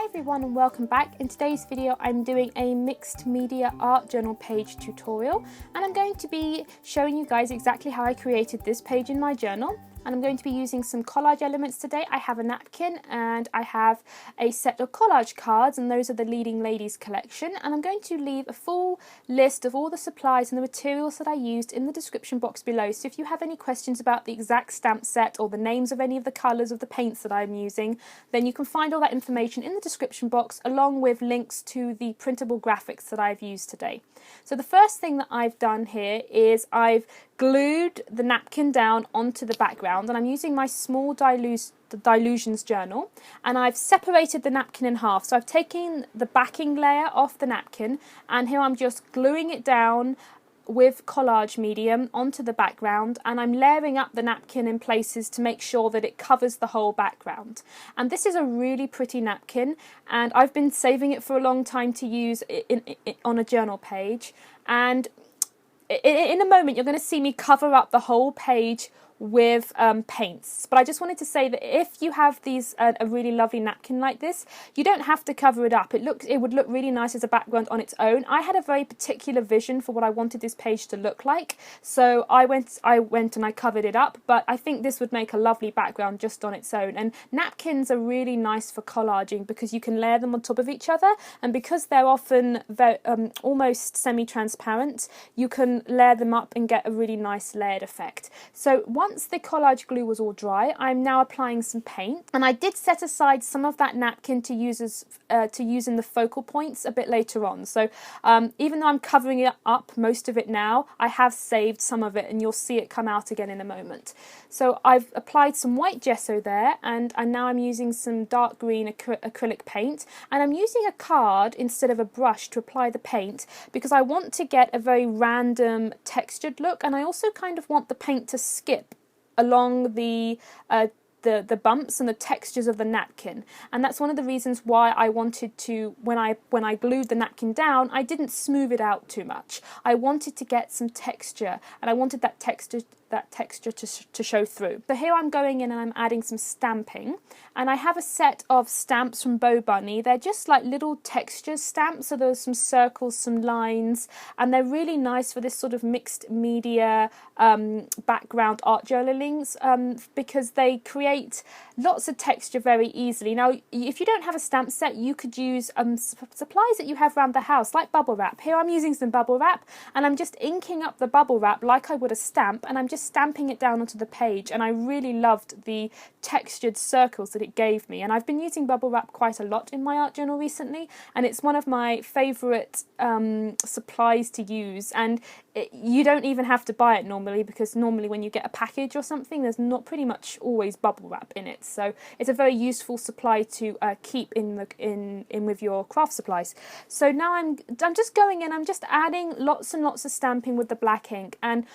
Hi everyone and welcome back. In today's video I'm doing a mixed media art journal page tutorial, and I'm going to be showing you guys exactly how I created this page in my journal. And I'm going to be using some collage elements today. I have a napkin and I have a set of collage cards, and those are the Leading Ladies collection. And I'm going to leave a full list of all the supplies and the materials that I used in the description box below. So if you have any questions about the exact stamp set or the names of any of the colours of the paints that I'm using, then you can find all that information in the description box, along with links to the printable graphics that I've used today. So the first thing that I've done here is I've glued the napkin down onto the background, and I'm using my small Dylusions journal, and I've separated the napkin in half. So I've taken the backing layer off the napkin, and here I'm just gluing it down with collage medium onto the background, and I'm layering up the napkin in places to make sure that it covers the whole background. And this is a really pretty napkin, and I've been saving it for a long time to use on a journal page. And in a moment you're going to see me cover up the whole page with paints, but I just wanted to say that if you have these a really lovely napkin like this, you don't have to cover it up. It would look really nice as a background on its own. I had a very particular vision for what I wanted this page to look like, so I went and I covered it up, but I think this would make a lovely background just on its own. And napkins are really nice for collaging because you can layer them on top of each other, and because they're often almost semi-transparent, you can layer them up and get a really nice layered effect. So once the collage glue was all dry, I'm now applying some paint, and I did set aside some of that napkin to use in the focal points a bit later on. So even though I'm covering it up, most of it now, I have saved some of it, and you'll see it come out again in a moment. So I've applied some white gesso there, and now I'm using some dark green acrylic paint, and I'm using a card instead of a brush to apply the paint because I want to get a very random textured look, and I also kind of want the paint to skip along the bumps and the textures of the napkin. And that's one of the reasons why I wanted to, when I glued the napkin down, I didn't smooth it out too much. I wanted to get some texture, and I wanted that texture to show through. So here I'm going in and I'm adding some stamping, and I have a set of stamps from Bo Bunny. They're just like little texture stamps, so there's some circles, some lines, and they're really nice for this sort of mixed media background art journalings because they create lots of texture very easily. Now, if you don't have a stamp set, you could use supplies that you have around the house, like bubble wrap. Here I'm using some bubble wrap, and I'm just inking up the bubble wrap like I would a stamp, and I'm just stamping it down onto the page, and I really loved the textured circles that it gave me. And I've been using bubble wrap quite a lot in my art journal recently, and it's one of my favourite supplies to use. And you don't even have to buy it normally, because normally when you get a package or something, there's not pretty much always bubble wrap in it. So it's a very useful supply to keep in with your craft supplies. So now I'm just going in, I'm just adding lots and lots of stamping with the black ink, and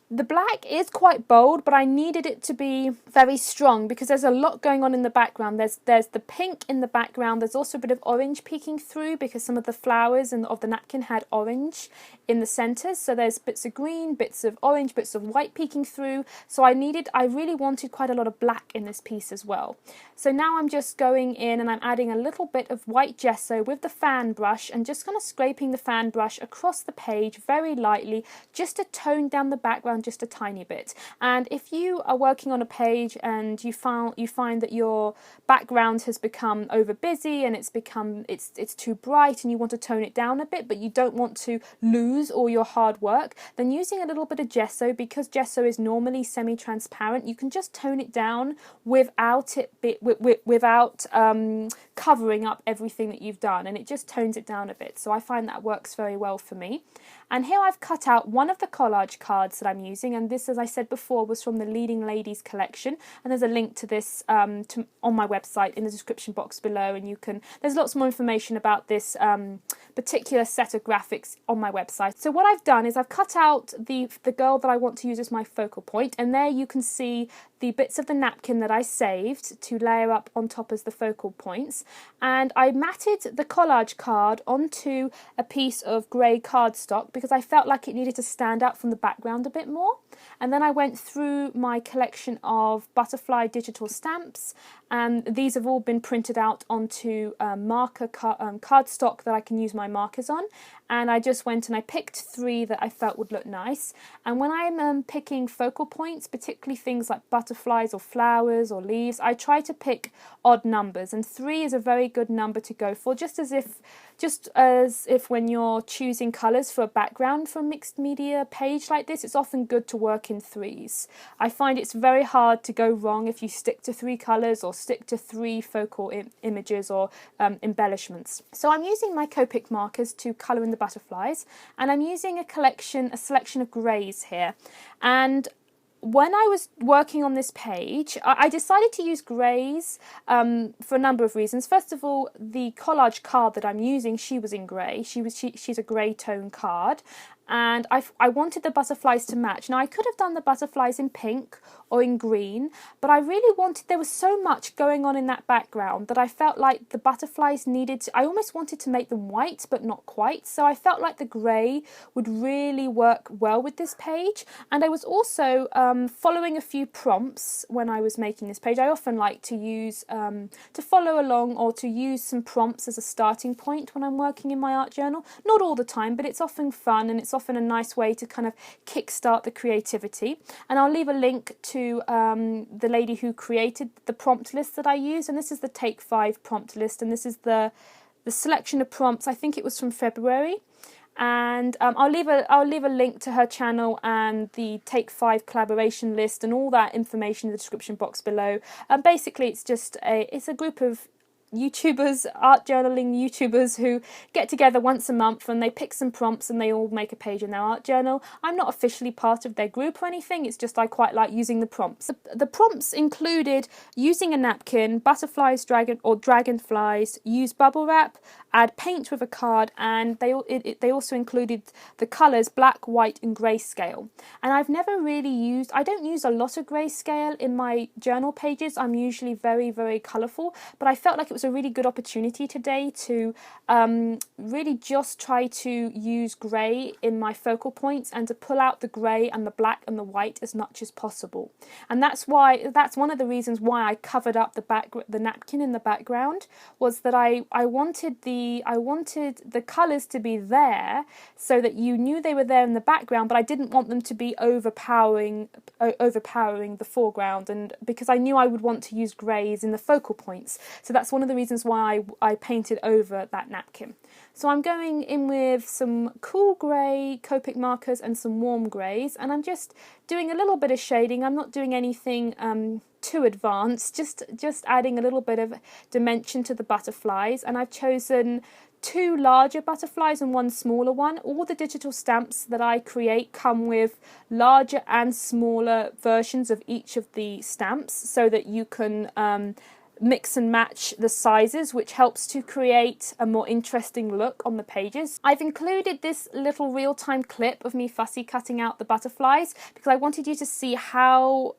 the black is quite bold, but I needed it to be very strong because there's a lot going on in the background. There's the pink in the background. There's also a bit of orange peeking through because some of the flowers of the napkin had orange in the centres. So there's bits of green, bits of orange, bits of white peeking through. So I really wanted quite a lot of black in this piece as well. So now I'm just going in and I'm adding a little bit of white gesso with the fan brush, and just kind of scraping the fan brush across the page very lightly, just to tone down the background just a tiny bit. And if you are working on a page and you find that your background has become over busy and it's too bright and you want to tone it down a bit, but you don't want to lose all your hard work, then using a little bit of gesso, because gesso is normally semi-transparent, you can just tone it down without covering up everything that you've done, and it just tones it down a bit. So I find that works very well for me. And here I've cut out one of the collage cards that I'm using, and this, as I said before, was from the Leading Ladies collection, and there's a link to this on my website in the description box below, and there's lots more information about this particular set of graphics on my website. So what I've done is I've cut out the girl that I want to use as my focal point, and there you can see the bits of the napkin that I saved to layer up on top as the focal points, and I matted the collage card onto a piece of grey cardstock because I felt like it needed to stand out from the background a bit more. And then I went through my collection of butterfly digital stamps, and these have all been printed out onto marker cardstock that I can use my markers on. And I just went and I picked 3 that I felt would look nice. And when I'm picking focal points, particularly things like butterflies or flowers or leaves, I try to pick odd numbers, and 3 is a very good number to go for, just as if when you're choosing colours for a background for a mixed media page like this, it's often good to work in 3s. I find it's very hard to go wrong if you stick to 3 colours or stick to 3 focal images or embellishments. So I'm using my Copic markers to colour in the butterflies, and I'm using a selection of greys here. And when I was working on this page, I decided to use greys for a number of reasons. First of all, the collage card that I'm using, she was in grey. She's a grey tone card, and I wanted the butterflies to match. Now, I could have done the butterflies in pink or in green, but I really wanted, there was so much going on in that background that I felt like the butterflies needed to, I almost wanted to make them white, but not quite. So I felt like the grey would really work well with this page. And I was also following a few prompts when I was making this page. I often like to use, to follow along or to use some prompts as a starting point when I'm working in my art journal. Not all the time, but it's often fun, and it's often a nice way to kind of kickstart the creativity. And I'll leave a link to the lady who created the prompt list that I use, and this is the Take 5 prompt list, and this is the selection of prompts. I think it was from February, and I'll leave a link to her channel and the Take 5 collaboration list and all that information in the description box below. Basically, it's a group of YouTubers, art journaling YouTubers, who get together once a month and they pick some prompts and they all make a page in their art journal. I'm not officially part of their group or anything, it's just I quite like using the prompts. The prompts included using a napkin, butterflies, dragonflies, use bubble wrap, add paint with a card, and they also included the colours black, white and grayscale. And I've never really used, I don't use a lot of grayscale in my journal pages. I'm usually very, very colourful, but I felt like it was a really good opportunity today to really just try to use grey in my focal points and to pull out the grey and the black and the white as much as possible. And that's one of the reasons why I covered up the napkin in the background, was that I wanted the colours to be there so that you knew they were there in the background, but I didn't want them to be overpowering the foreground, and because I knew I would want to use greys in the focal points. So that's one of the reasons why I painted over that napkin. So I'm going in with some cool grey Copic markers and some warm greys, and I'm just doing a little bit of shading. I'm not doing anything too advanced, just adding a little bit of dimension to the butterflies. And I've chosen 2 larger butterflies and 1 smaller one. All the digital stamps that I create come with larger and smaller versions of each of the stamps, so that you can mix and match the sizes, which helps to create a more interesting look on the pages. I've included this little real-time clip of me fussy cutting out the butterflies because I wanted you to see how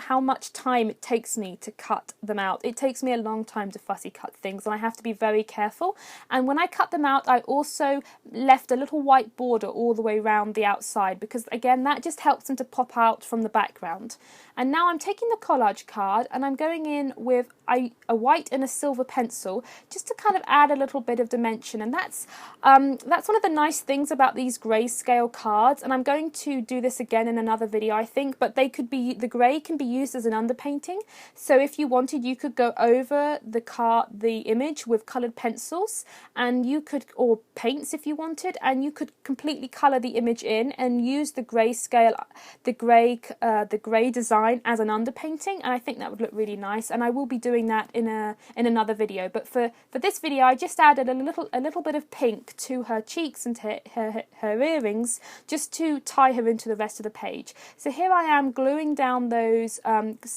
much time it takes me to cut them out. It takes me a long time to fussy cut things, and I have to be very careful. And when I cut them out, I also left a little white border all the way around the outside, because again, that just helps them to pop out from the background. And now I'm taking the collage card and I'm going in with a white and a silver pencil, just to kind of add a little bit of dimension. And that's one of the nice things about these grayscale cards, and I'm going to do this again in another video, I think, but the grey can be used as an underpainting. So if you wanted, you could go over the image with coloured pencils, and you could, or paints if you wanted, and you could completely colour the image in and use the grayscale, the grey design as an underpainting, and I think that would look really nice. And I will be doing that in another video. But for this video, I just added a little bit of pink to her cheeks and her earrings, just to tie her into the rest of the page. So here I am gluing down those,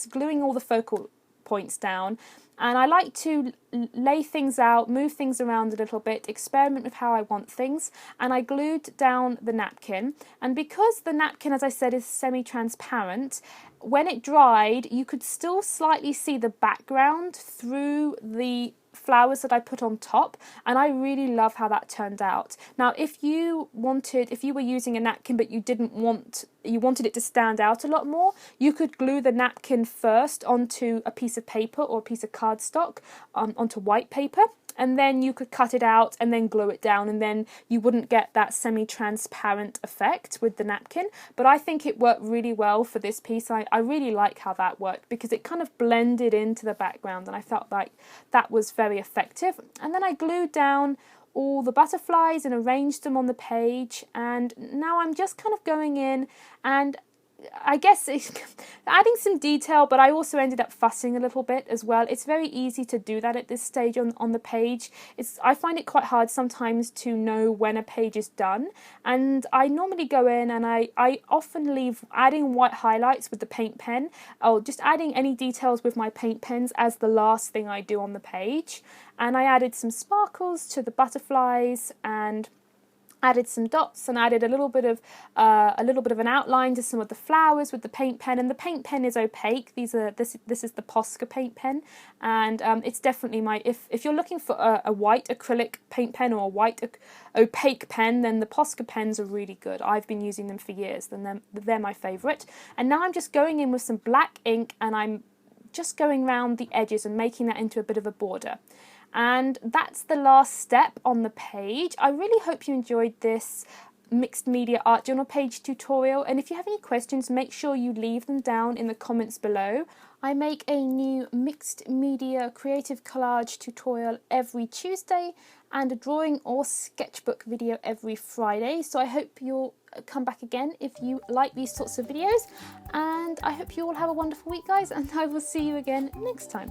gluing all the focal points down. And I like to lay things out, move things around a little bit, experiment with how I want things. And I glued down the napkin. And because the napkin, as I said, is semi-transparent, when it dried, you could still slightly see the background through the flowers that I put on top, and I really love how that turned out. Now, if you were using a napkin but you wanted it to stand out a lot more, you could glue the napkin first onto a piece of paper or a piece of cardstock, onto white paper, and then you could cut it out and then glue it down, and then you wouldn't get that semi-transparent effect with the napkin. But I think it worked really well for this piece. I really like how that worked because it kind of blended into the background, and I felt like that was very effective. And then I glued down all the butterflies and arranged them on the page, and now I'm just kind of going in and I guess it's adding some detail, but I also ended up fussing a little bit as well. It's very easy to do that at this stage on the page. I find it quite hard sometimes to know when a page is done, and I normally go in and I often leave adding white highlights with the paint pen, or just adding any details with my paint pens as the last thing I do on the page. And I added some sparkles to the butterflies and added some dots and added a little bit of an outline to some of the flowers with the paint pen. And the paint pen is opaque. This is the Posca paint pen, and it's definitely if you're looking for a white acrylic paint pen or a white opaque pen, then the Posca pens are really good. I've been using them for years, and they're my favourite. And now I'm just going in with some black ink, and I'm just going round the edges and making that into a bit of a border. And that's the last step on the page. I really hope you enjoyed this mixed media art journal page tutorial, and if you have any questions, make sure you leave them down in the comments below. I make a new mixed media creative collage tutorial every Tuesday and a drawing or sketchbook video every Friday, so I hope you'll come back again if you like these sorts of videos, and I hope you all have a wonderful week, guys, and I will see you again next time.